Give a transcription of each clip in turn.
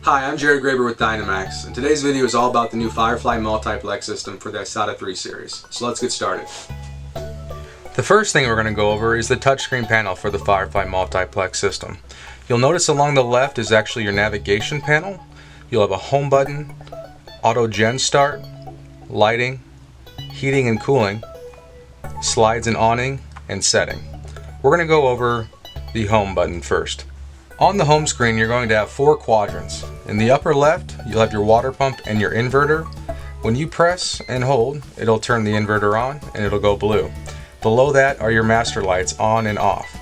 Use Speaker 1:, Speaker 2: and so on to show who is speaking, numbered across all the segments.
Speaker 1: Hi, I'm Jared Graber with Dynamax, and today's video is all about the new Firefly Multiplex system for the Isata 3 series. So let's get started. The first thing we're going to go over is the touchscreen panel for the Firefly Multiplex system. You'll notice along the left is actually your navigation panel. You'll have a home button, auto gen start, lighting, heating and cooling, slides and awning, and setting. We're going to go over the home button first. On the home screen, you're going to have 4 quadrants. In the upper left, you'll have your water pump and your inverter. When you press and hold, it'll turn the inverter on and it'll go blue. Below that are your master lights on and off.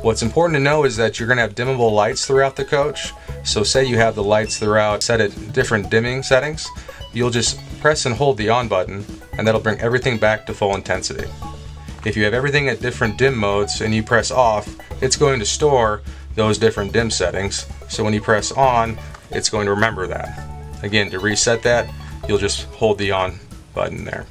Speaker 1: What's important to know is that you're going to have dimmable lights throughout the coach. So say you have the lights throughout set at different dimming settings, you'll just press and hold the on button and that'll bring everything back to full intensity. If you have everything at different dim modes and you press off, it's going to store those different dim settings. So when you press on, it's going to remember that. Again, to reset that, you'll just hold the on button there.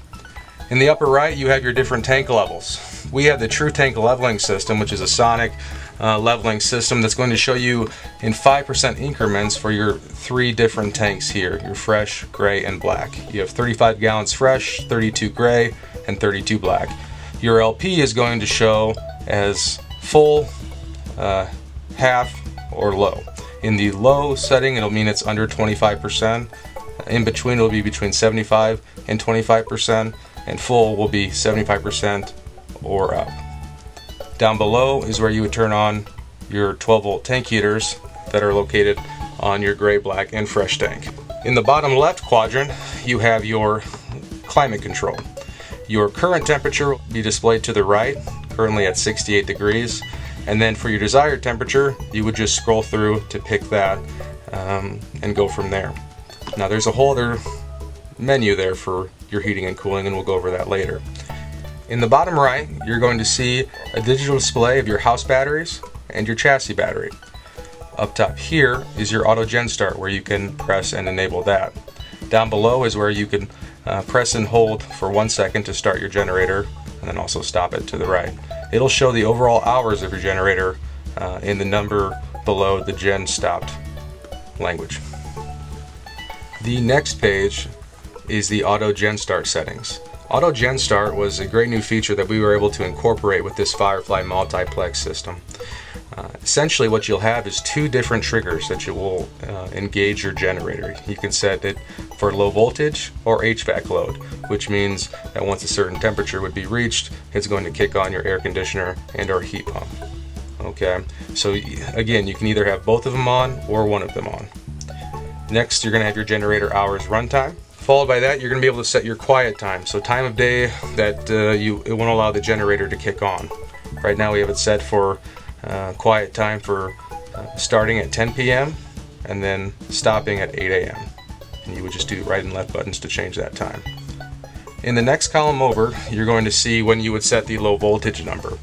Speaker 1: In the upper right, you have your different tank levels. We have the True Tank Leveling System, which is a sonic leveling system that's going to show you in 5% increments for your 3 different tanks here, your fresh, gray, and black. You have 35 gallons fresh, 32 gray, and 32 black. Your LP is going to show as full, half, or low. In the low setting, it'll mean it's under 25%. In between, it'll be between 75 and 25%, and full will be 75% or up. Down below is where you would turn on your 12-volt tank heaters that are located on your gray, black, and fresh tank. In the bottom left quadrant, you have your climate control. Your current temperature will be displayed to the right, currently at 68 degrees. And then for your desired temperature, you would just scroll through to pick that and go from there. Now there's a whole other menu there for your heating and cooling, and we'll go over that later. In the bottom right, you're going to see a digital display of your house batteries and your chassis battery. Up top here is your auto gen start, where you can press and enable that. Down below is where you can press and hold for 1 second to start your generator, and then also stop it to the right. It'll show the overall hours of your generator in the number below the gen stopped language. The next page is the auto gen start settings. Auto gen start was a great new feature that we were able to incorporate with this Firefly Multiplex system. Essentially what you'll have is 2 different triggers that you will engage your generator. You can set it for low voltage or HVAC load, which means that once a certain temperature would be reached, it's going to kick on your air conditioner and or heat pump. Okay, so again, you can either have both of them on or one of them on. Next, you're going to have your generator hours runtime. Followed by that, you're going to be able to set your quiet time, so time of day that it won't allow the generator to kick on. Right now we have it set for quiet time for starting at 10 p.m. and then stopping at 8 a.m. And you would just do right and left buttons to change that time. In the next column over, you're going to see when you would set the low voltage number.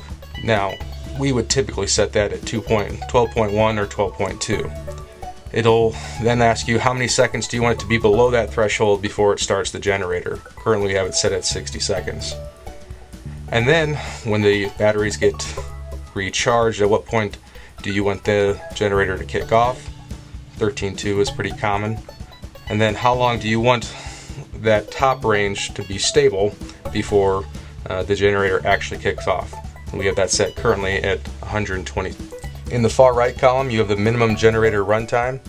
Speaker 1: Now, we would typically set that at 12.1 or 12.2. It'll then ask you how many seconds do you want it to be below that threshold before it starts the generator. Currently we have it set at 60 seconds. And then when the batteries get recharged, at what point do you want the generator to kick off? 13.2 is pretty common. And then how long do you want that top range to be stable before the generator actually kicks off? And we have that set currently at 120. In the far right column, you have the minimum generator runtime.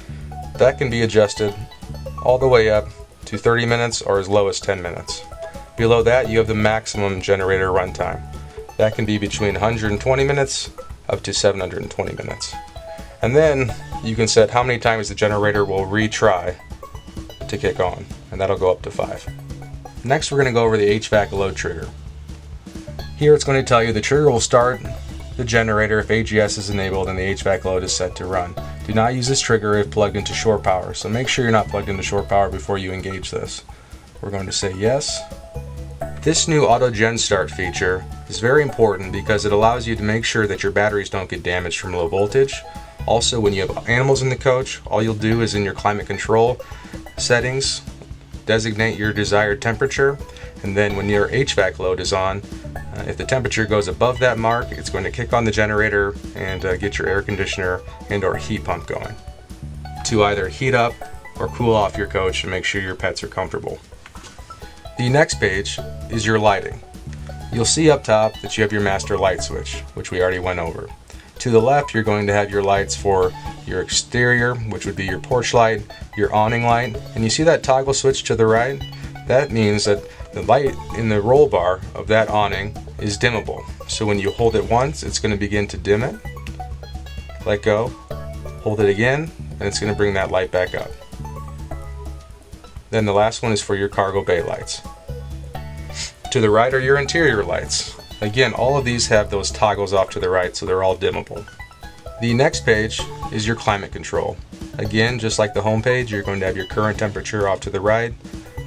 Speaker 1: That can be adjusted all the way up to 30 minutes or as low as 10 minutes. Below that, you have the maximum generator runtime. That can be between 120 minutes up to 720 minutes. And then you can set how many times the generator will retry to kick on, and that'll go up to 5. Next, we're going to go over the HVAC load trigger. Here it's going to tell you the trigger will start the generator if AGS is enabled and the HVAC load is set to run. Do not use this trigger if plugged into shore power, so make sure you're not plugged into shore power before you engage this. We're going to say yes. This new auto gen start feature is very important because it allows you to make sure that your batteries don't get damaged from low voltage. Also, when you have animals in the coach, all you'll do is in your climate control settings, designate your desired temperature, and then when your HVAC load is on, if the temperature goes above that mark, it's going to kick on the generator and get your air conditioner and or heat pump going. to either heat up or cool off your coach and make sure your pets are comfortable. The next page is your lighting. You'll see up top that you have your master light switch, which we already went over. To the left, you're going to have your lights for your exterior, which would be your porch light, your awning light, and you see that toggle switch to the right? That means that the light in the roll bar of that awning is dimmable. So when you hold it once, it's going to begin to dim it. Let go, hold it again, and it's going to bring that light back up. Then the last one is for your cargo bay lights. To the right are your interior lights. Again, all of these have those toggles off to the right, so they're all dimmable. The next page is your climate control. Again, just like the home page, you're going to have your current temperature off to the right,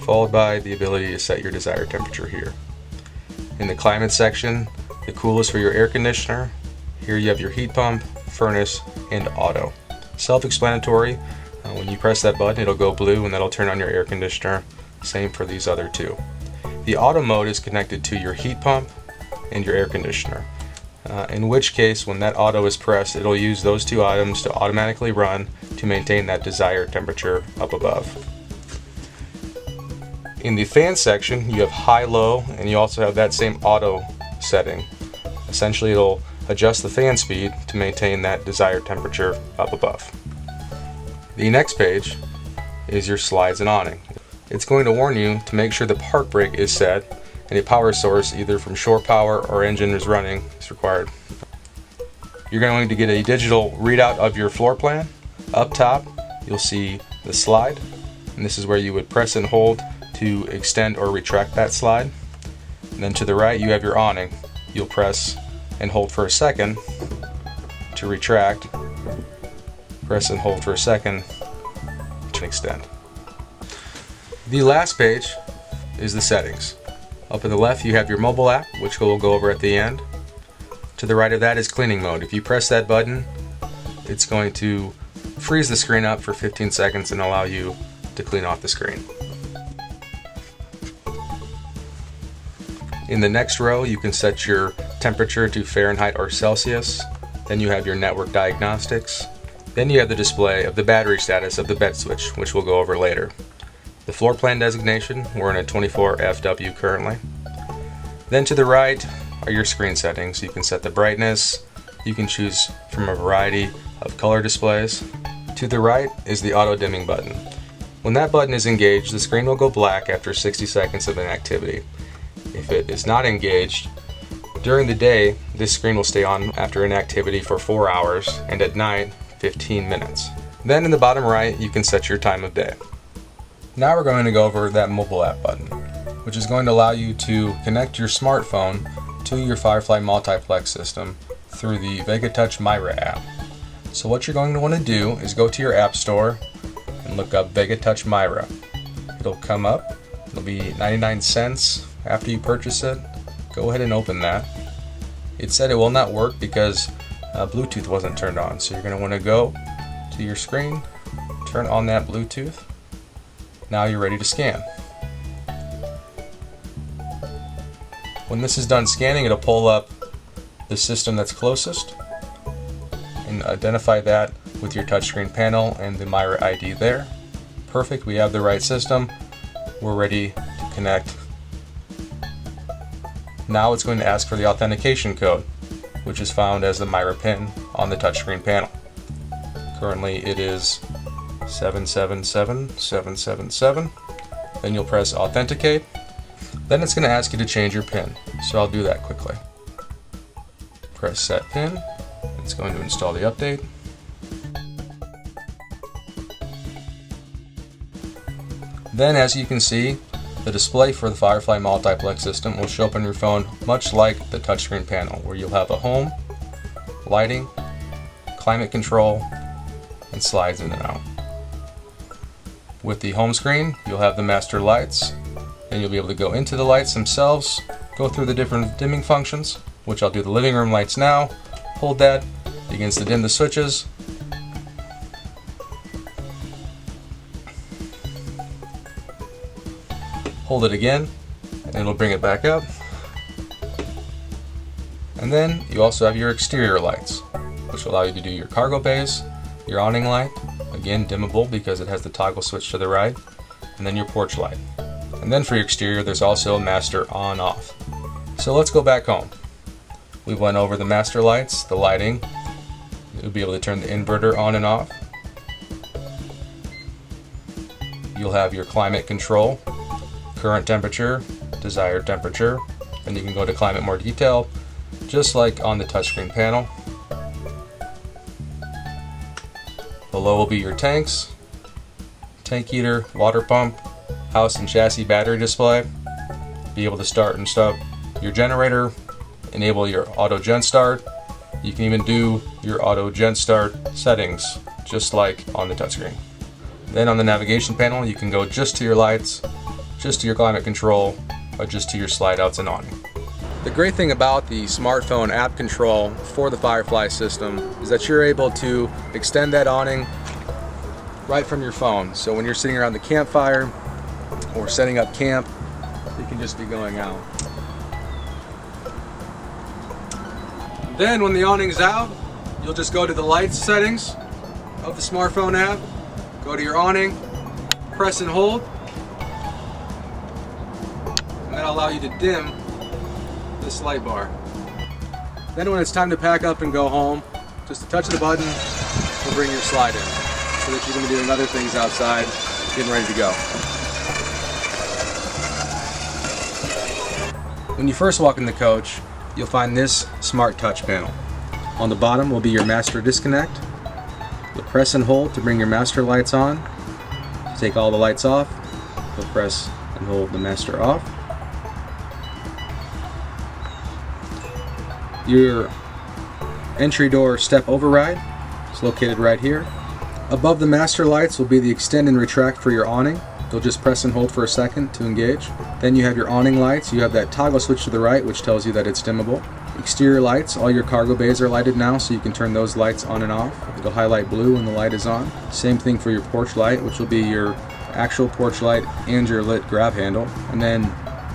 Speaker 1: followed by the ability to set your desired temperature here. In the climate section, the cool is for your air conditioner. Here you have your heat pump, furnace, and auto. Self-explanatory. When you press that button, it'll go blue and that'll turn on your air conditioner. Same for these other two. The auto mode is connected to your heat pump and your air conditioner. In which case, when that auto is pressed, it'll use those two items to automatically run to maintain that desired temperature up above. In the fan section, you have high, low, and you also have that same auto setting. Essentially, it'll adjust the fan speed to maintain that desired temperature up above. The next page is your slides and awning. It's going to warn you to make sure the park brake is set and a power source either from shore power or engine is running is required. You're going to get a digital readout of your floor plan. Up top, you'll see the slide, and this is where you would press and hold to extend or retract that slide. And then to the right, you have your awning. You'll press and hold for a second to retract, press and hold for a second to extend. The last page is the settings. Up in the left, you have your mobile app, which we'll go over at the end. To the right of that is cleaning mode. If you press that button, it's going to freeze the screen up for 15 seconds and allow you to clean off the screen. In the next row, you can set your temperature to Fahrenheit or Celsius. Then you have your network diagnostics. Then you have the display of the battery status of the bed switch, which we'll go over later. The floor plan designation, we're in a 24 FW currently. Then to the right are your screen settings. You can set the brightness. You can choose from a variety of color displays. To the right is the auto dimming button. When that button is engaged, the screen will go black after 60 seconds of inactivity. If it is not engaged, during the day, this screen will stay on after inactivity for 4 hours, and at night, 15 minutes. Then in the bottom right, you can set your time of day. Now we're going to go over that mobile app button, which is going to allow you to connect your smartphone to your Firefly Multiplex system through the VegaTouch Myra app. So what you're going to want to do is go to your app store and look up VegaTouch Myra. It'll come up, it'll be 99 cents after you purchase it. Go ahead and open that. It said it will not work because Bluetooth wasn't turned on, so you're going to want to go to your screen, turn on that Bluetooth. Now you're ready to scan. When this is done scanning, it'll pull up the system that's closest and identify that with your touchscreen panel and the Myra ID there. Perfect, we have the right system. We're ready to connect. Now it's going to ask for the authentication code, which is found as the Myra pin on the touchscreen panel. Currently it is 777777. Then you'll press authenticate. Then it's going to ask you to change your pin. So I'll do that quickly. Press set pin. It's going to install the update. Then as you can see, the display for the Firefly Multiplex system will show up on your phone much like the touchscreen panel, where you'll have a home, lighting, climate control, and slides in and out. With the home screen, you'll have the master lights, and you'll be able to go into the lights themselves, go through the different dimming functions, which I'll do the living room lights now. Hold that, begins to dim the switches. Hold it again, and it'll bring it back up. And then you also have your exterior lights, which will allow you to do your cargo bays, your awning light, Again, dimmable because it has the toggle switch to the right, and then your porch light. And then for your exterior, there's also a master on-off. So let's go back home. We went over the master lights, the lighting. You'll be able to turn the inverter on and off. You'll have your climate control, current temperature, desired temperature, and you can go to climate more detail, just like on the touchscreen panel. Below will be your tanks, tank heater, water pump, house and chassis battery display. Be able to start and stop your generator, enable your auto gen start. You can even do your auto gen start settings, just like on the touchscreen. Then on the navigation panel, you can go just to your lights, just to your climate control, or just to your slide outs and awning. The great thing about the smartphone app control for the Firefly system is that you're able to extend that awning right from your phone. So when you're sitting around the campfire or setting up camp, you can just be going out. Then when the awning's out, you'll just go to the lights settings of the smartphone app, go to your awning, press and hold, and that'll allow you to dim this light bar. Then when it's time to pack up and go home, just a touch of the button will bring your slide in, so that you can be doing other things outside, getting ready to go. When you first walk in the coach, you'll find this smart touch panel. On the bottom will be your master disconnect. You'll press and hold to bring your master lights on. To take all the lights off, you'll press and hold the master off. Your entry door step override is located right here. Above the master lights will be the extend and retract for your awning. You'll just press and hold for a second to engage. Then you have your awning lights. You have that toggle switch to the right, which tells you that it's dimmable. Exterior lights, all your cargo bays are lighted now, so you can turn those lights on and off. It'll highlight blue when the light is on. Same thing for your porch light, which will be your actual porch light and your lit grab handle. And then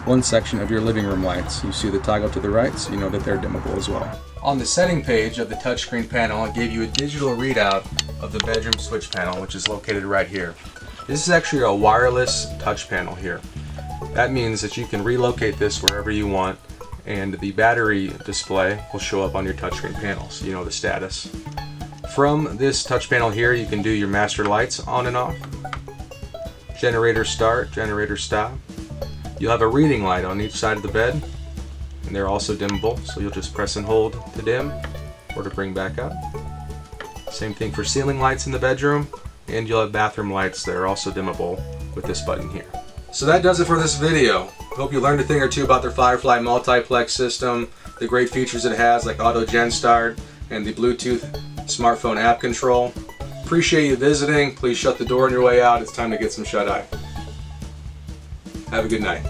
Speaker 1: one section of your living room lights. You see the toggle to the right, so you know that they're dimmable as well. On the setting page of the touchscreen panel, it gave you a digital readout of the bedroom switch panel, which is located right here. This is actually a wireless touch panel here. That means that you can relocate this wherever you want, and the battery display will show up on your touchscreen panel, so you know the status. From this touch panel here, you can do your master lights on and off, generator start, generator stop. You'll have a reading light on each side of the bed, and they're also dimmable, so you'll just press and hold to dim or to bring back up. Same thing for ceiling lights in the bedroom, and you'll have bathroom lights that are also dimmable with this button here. So that does it for this video. Hope you learned a thing or two about their Firefly Multiplex system, the great features it has like Auto Gen Start and the Bluetooth smartphone app control. Appreciate you visiting. Please shut the door on your way out. It's time to get some shut-eye. Have a good night.